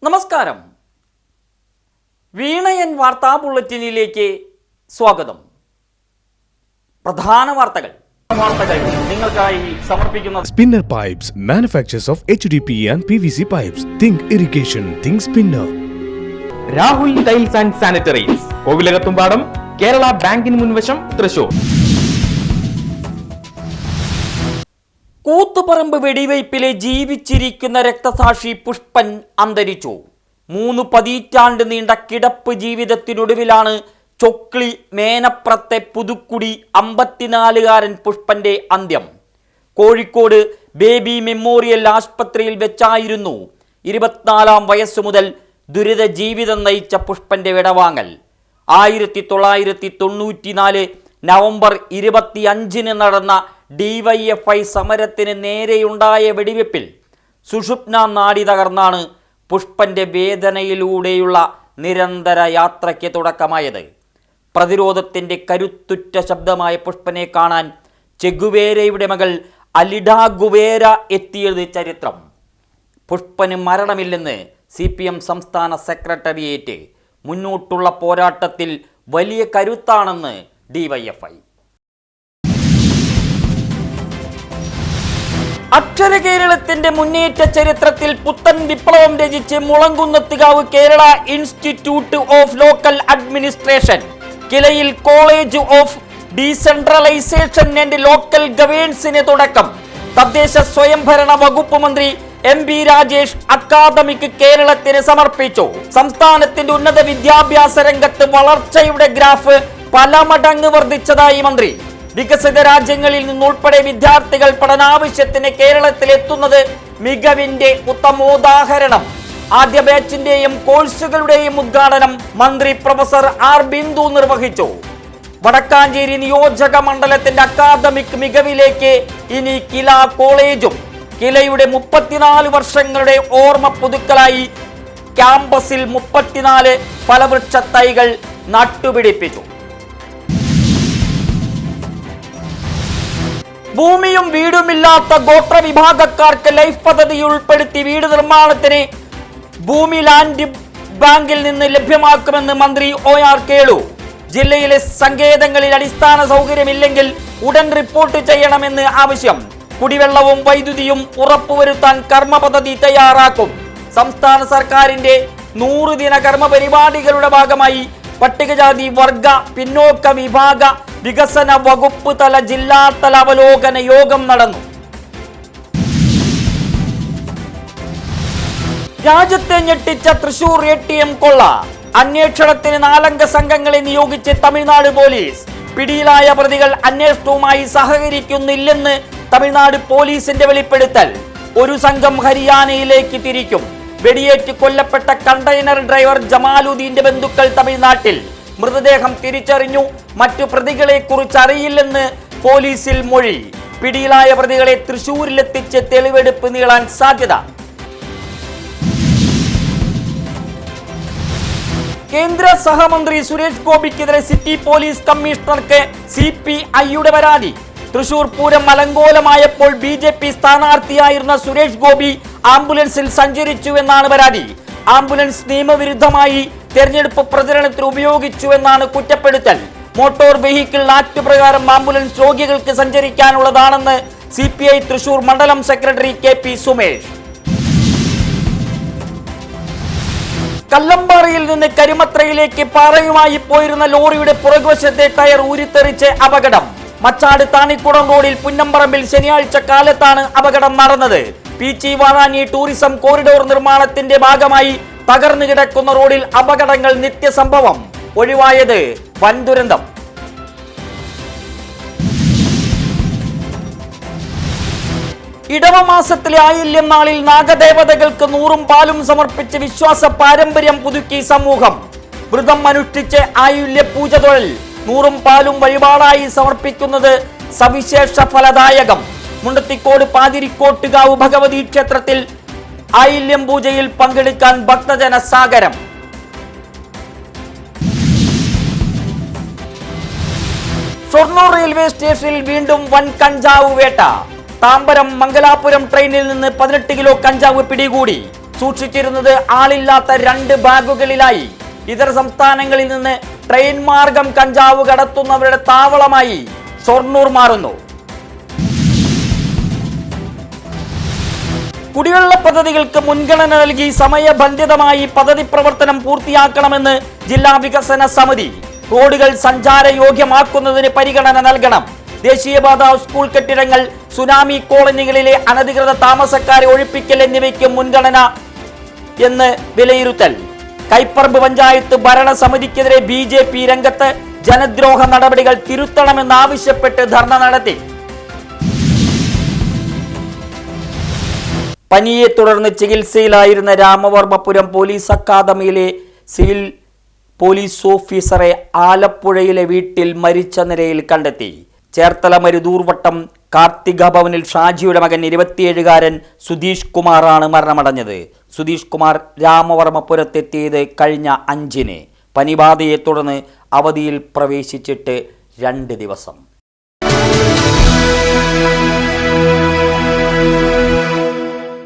നമസ്കാരം. വീണയൻ വാർത്താ ബുള്ളറ്റിനിലേക്ക് സ്വാഗതം. പ്രധാന വാർത്തകൾ നിങ്ങൾക്കായി സമർപ്പിക്കുന്നത് Spinner Pipes, manufacturers of HDPE and PVC pipes. Think irrigation, think Spinner. Rahul tiles and sanitaries, Kovilakathumpadam, Kerala ബാങ്കിന് മുൻവശം, തൃശൂർ. കൂത്തുപറമ്പ് വെടിവയ്പിലെ ജീവിച്ചിരിക്കുന്ന രക്തസാക്ഷി പുഷ്പൻ അന്തരിച്ചു. 3 പതിറ്റാണ്ട് നീണ്ട കിടപ്പ് ജീവിതത്തിനൊടുവിലാണ് ചൊക്ലി മേനപ്രത്തെ പുതുക്കുടി 54-കാരൻ പുഷ്പന്റെ അന്ത്യം. കോഴിക്കോട് ബേബി മെമ്മോറിയൽ ആശുപത്രിയിൽ വെച്ചായിരുന്നു 24-ാം വയസ്സു മുതൽ ദുരിത ജീവിതം നയിച്ച പുഷ്പന്റെ വിടവാങ്ങൽ. 1994 നവംബർ 25-ന് നടന്ന DYFI സമരത്തിന് നേരെയുണ്ടായ വെടിവെപ്പിൽ സുഷുപ്ന നാഡി തകർന്നാണ് പുഷ്പന്റെ വേദനയിലൂടെയുള്ള നിരന്തര യാത്രയ്ക്ക് തുടക്കമായത്. പ്രതിരോധത്തിൻ്റെ കരുത്തുറ്റ ശബ്ദമായ പുഷ്പനെ കാണാൻ ചെഗുവേരയുടെ മകൾ അലിഡ ഗുവേര എത്തിയത് ചരിത്രം. പുഷ്പന് മരണമില്ലെന്ന് CPM സംസ്ഥാന സെക്രട്ടേറിയറ്റ്. മുന്നോട്ടുള്ള പോരാട്ടത്തിൽ വലിയ കരുത്താണെന്ന് DYFI. അക്ഷര കേരളത്തിന്റെ മുന്നേറ്റ ചരിത്രത്തിൽ പുത്തൻ വിപ്ലവം രചിച്ച് Mulankunnathukavu Kerala institute of local administration, കിലയിൽ college of decentralisation and local ഗവേൺസിന് തുടക്കം. തദ്ദേശ സ്വയംഭരണ വകുപ്പ് മന്ത്രി MP രാജേഷ് അക്കാദമിക് കേരളത്തിന് സമർപ്പിച്ചു. സംസ്ഥാനത്തിന്റെ ഉന്നത വിദ്യാഭ്യാസ രംഗത്ത് വളർച്ചയുടെ ഗ്രാഫ് പല മടങ്ങ് വർദ്ധിച്ചതായി മന്ത്രി. വികസിത രാജ്യങ്ങളിൽ നിന്നുൾപ്പെടെ വിദ്യാർത്ഥികൾ പഠനാവശ്യത്തിന് കേരളത്തിലെത്തുന്നത് മികവിന്റെ ഉത്തമോദാഹരണം. ആദ്യ ബാച്ചിന്റെയും കോഴ്സുകളുടെയും ഉദ്ഘാടനം മന്ത്രി പ്രൊഫസർ R ബിന്ദു നിർവഹിച്ചു. വടക്കാഞ്ചേരി നിയോജക മണ്ഡലത്തിന്റെ അക്കാദമിക് മികവിലേക്ക് ഇനി കില കോളേജും. കിലയുടെ 34 വർഷങ്ങളുടെ ഓർമ്മ പുതുക്കലായി ക്യാമ്പസിൽ 34 ഫലവൃക്ഷ തൈകൾ നട്ടുപിടിപ്പിച്ചു. ഭൂമിയും വീടുമില്ലാത്ത ഗോത്ര വിഭാഗക്കാർക്ക് ലൈഫ് പദ്ധതി ഉൾപ്പെടുത്തി വീട് നിർമ്മാണത്തിന് ഭൂമി ലാൻഡ് ബാങ്കിൽ നിന്ന് ലഭ്യമാക്കുമെന്ന് മന്ത്രി OR കേളു. ജില്ലയിലെ സങ്കേതങ്ങളിൽ അടിസ്ഥാന സൗകര്യമില്ലെങ്കിൽ ഉടൻ റിപ്പോർട്ട് ചെയ്യണമെന്ന് ആവശ്യം. കുടിവെള്ളവും വൈദ്യുതിയും ഉറപ്പുവരുത്താൻ കർമ്മ പദ്ധതി തയ്യാറാക്കും. സംസ്ഥാന സർക്കാരിന്റെ 100 ദിന കർമ്മ പരിപാടികളുടെ ഭാഗമായി പട്ടികജാതി വർഗ പിന്നോക്ക വിഭാഗ വികസന വകുപ്പ് തല ജില്ലാതല അവലോകന യോഗം നടന്നു. രാജ്യത്തെ ഞെട്ടിച്ച തൃശൂർ ATM കൊള്ള. അന്വേഷണത്തിന് 4 അംഗ സംഘങ്ങളെ നിയോഗിച്ച് തമിഴ്നാട് പോലീസ്. പിടിയിലായ പ്രതികൾ അന്വേഷണവുമായി സഹകരിക്കുന്നില്ലെന്ന് തമിഴ്നാട് പോലീസിന്റെ വെളിപ്പെടുത്തൽ. ഒരു സംഘം ഹരിയാനയിലേക്ക് തിരിക്കും. വെടിയേറ്റ് കൊല്ലപ്പെട്ട കണ്ടെയ്നർ ഡ്രൈവർ ജമാലുദ്ദീന്റെ ബന്ധുക്കൾ തമിഴ്നാട്ടിൽ. മൃതദേഹം തിരിച്ചറിഞ്ഞു. മറ്റു പ്രതികളെ കുറിച്ച് അറിയില്ലെന്ന് പോലീസിൽ മൊഴി. പിടിയിലായ പ്രതികളെ തൃശൂരിലെത്തിച്ച് തെളിവെടുപ്പ് നീളാൻ സാധ്യത. കേന്ദ്ര സഹമന്ത്രി സുരേഷ് ഗോപിക്കെതിരെ സിറ്റി പോലീസ് കമ്മീഷണർക്ക് CPI-യുടെ പരാതി. തൃശൂർ പൂരം അലങ്കോലമായപ്പോൾ BJP സ്ഥാനാർത്ഥിയായിരുന്ന സുരേഷ് ഗോപി ആംബുലൻസിൽ സഞ്ചരിച്ചുവെന്നാണ് പരാതി. ആംബുലൻസ് നിയമവിരുദ്ധമായി തെരഞ്ഞെടുപ്പ് പ്രചരണത്തിന് ഉപയോഗിച്ചുവെന്നാണ് കുറ്റപ്പെടുത്തൽ. മോട്ടോർ വെഹിക്കിൾ ആക്ട് പ്രകാരം ആംബുലൻസ് രോഗികൾക്ക് സഞ്ചരിക്കാനുള്ളതാണെന്ന് CPI തൃശൂർ മണ്ഡലം സെക്രട്ടറി KP സുമേഷ്. കല്ലമ്പാറയിൽ നിന്ന് കരിമത്രയിലേക്ക് പാറയുമായി പോയിരുന്ന ലോറിയുടെ പുറകുവശത്തെ ടയർ ഊരിത്തെറിച്ച് അപകടം. മച്ചാട് താണിക്കുടം റോഡിൽ പുന്നമ്പറമ്പിൽ ശനിയാഴ്ച കാലത്താണ് അപകടം നടന്നത്. പീച്ചി വാഴാനി ടൂറിസം കോറിഡോർ നിർമ്മാണത്തിന്റെ ഭാഗമായി തകർന്നു കിടക്കുന്ന റോഡിൽ അപകടങ്ങൾ നിത്യസംഭവം. ഒഴിവായത് വൻ ദുരന്തം. ഇടവമാസത്തിലെ ആയില്യം നാളിൽ നാഗദേവതകൾക്ക് 100 പാലും സമർപ്പിച്ച് വിശ്വാസ പാരമ്പര്യം പുതുക്കി സമൂഹം. വ്രതം അനുഷ്ഠിച്ച് ആയില്യ പൂജ തൊഴിൽ. 100 പാലും വഴിപാടായി സമർപ്പിക്കുന്നത് സവിശേഷ ഫലദായകം. മുണ്ടത്തിക്കോട് പാതിരിക്കോട്ടുകാവ് ഭഗവതി ക്ഷേത്രത്തിൽ ആയില്യം പൂജയിൽ പങ്കെടുക്കാൻ ഭക്തജന സാഗരം. ഷൊർണൂർ റെയിൽവേ സ്റ്റേഷനിൽ വീണ്ടും വൻ കഞ്ചാവ് വേട്ട. താമ്പരം മംഗലാപുരം ട്രെയിനിൽ നിന്ന് 18 കിലോ കഞ്ചാവ് പിടികൂടി. സൂക്ഷിച്ചിരുന്നത് ആളില്ലാത്ത 2 ബാഗുകളിലായി. ഇതര സംസ്ഥാനങ്ങളിൽ നിന്ന് ട്രെയിൻ മാർഗം കഞ്ചാവ് കടത്തുന്നവരുടെ താവളമായി ഷൊർണൂർ മാറുന്നു. കുടിവെള്ള പദ്ധതികൾക്ക് മുൻഗണന നൽകി സമയബന്ധിതമായി പദ്ധതി പ്രവർത്തനം പൂർത്തിയാക്കണമെന്ന് ജില്ലാ വികസന സമിതി. റോഡുകൾ സഞ്ചാരയോഗ്യമാക്കുന്നതിന് പരിഗണന നൽകണം. ദേശീയപാത, സ്കൂൾ കെട്ടിടങ്ങൾ, സുനാമി കോളനികളിലെ അനധികൃത താമസക്കാരെ ഒഴിപ്പിക്കൽ എന്നിവയ്ക്ക് മുൻഗണന എന്ന് വിലയിരുത്തൽ. കൈപ്പറമ്പ് പഞ്ചായത്ത് ഭരണസമിതിക്കെതിരെ BJP രംഗത്ത്. ജനദ്രോഹ നടപടികൾ തിരുത്തണമെന്നാവശ്യപ്പെട്ട് ധർണ നടത്തി. പനിയെ തുടർന്ന് ചികിത്സയിലായിരുന്ന രാമവർമ്മപുരം പോലീസ് അക്കാദമിയിലെ സിവിൽ പോലീസ് ഓഫീസറെ ആലപ്പുഴയിലെ വീട്ടിൽ മരിച്ച നിലയിൽ കണ്ടെത്തി. ചേർത്തല മരുതൂർവട്ടം കാർത്തിക ഭവനിൽ ഷാജിയുടെ മകൻ 27-കാരൻ സുധീഷ് കുമാറാണ് മരണമടഞ്ഞത്. സുധീഷ് കുമാർ രാമവർമ്മപുരത്തെത്തിയത് കഴിഞ്ഞ 5-ന്. പനിബാധയെ തുടർന്ന് അവധിയിൽ പ്രവേശിച്ചിട്ട് 2 ദിവസം.